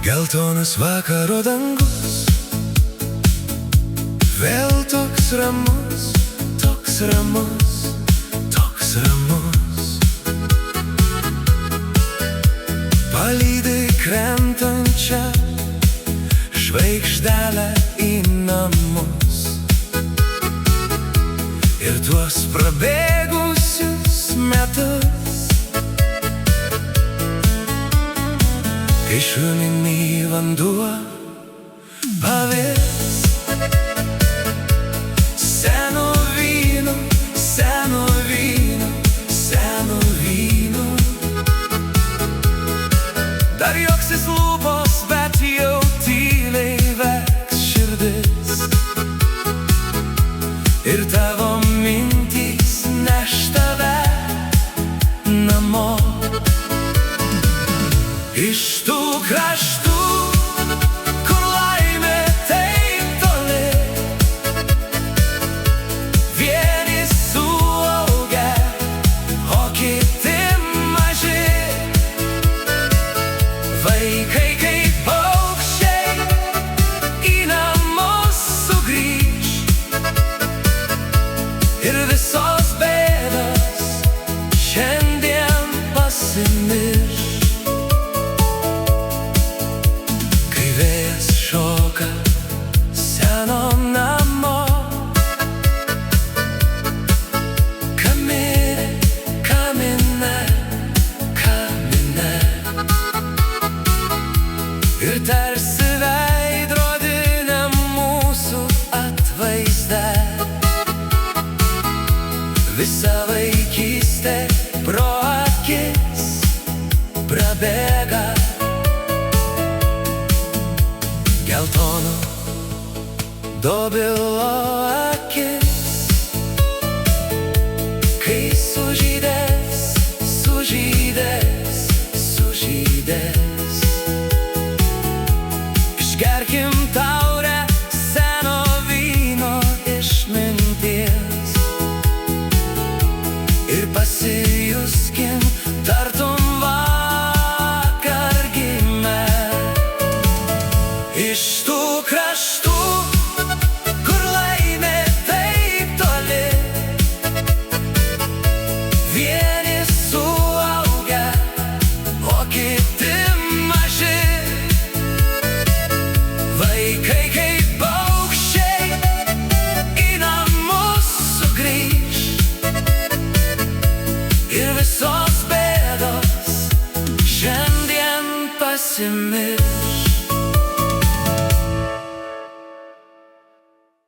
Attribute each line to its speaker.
Speaker 1: Geltonas vakaro dangus, vėl toks ramus, toks ramus, toks ramus. Palydi krentančią žvaigždelę į namus ir tuos prabėgusius metus, kai šuninį vanduo pavirs seno vyno, seno vyno, seno vyno. Dar juoksis lūpos, bet jau tyliai verks širdis ir tavo mintys neš tave namo. Iš tų kraštų, kur laimė taip toli, vieni suaugę, o kiti maži. Vaikai kaip paukščiai į namus sugrįš ir visos bėdos šiandien pasimirš. Seno namo kamine, kamine, kamine. Ir tarsi veidrodiniam mūsų atvaizde visa vaikystė pro akis prabėga. Geltono dobilo akis, kai sužydės, sužydės, sužydės. Išgerkim taurę seno vyno išminties ir pasijuskim tartum vakar gimę. Iš tų kraštų, kur laimė taip toli, vieni suaugę, o kiti maži. Vaikai kaip paukščiai į namus sugrįš ir visos bėdos šiandien pasimirš.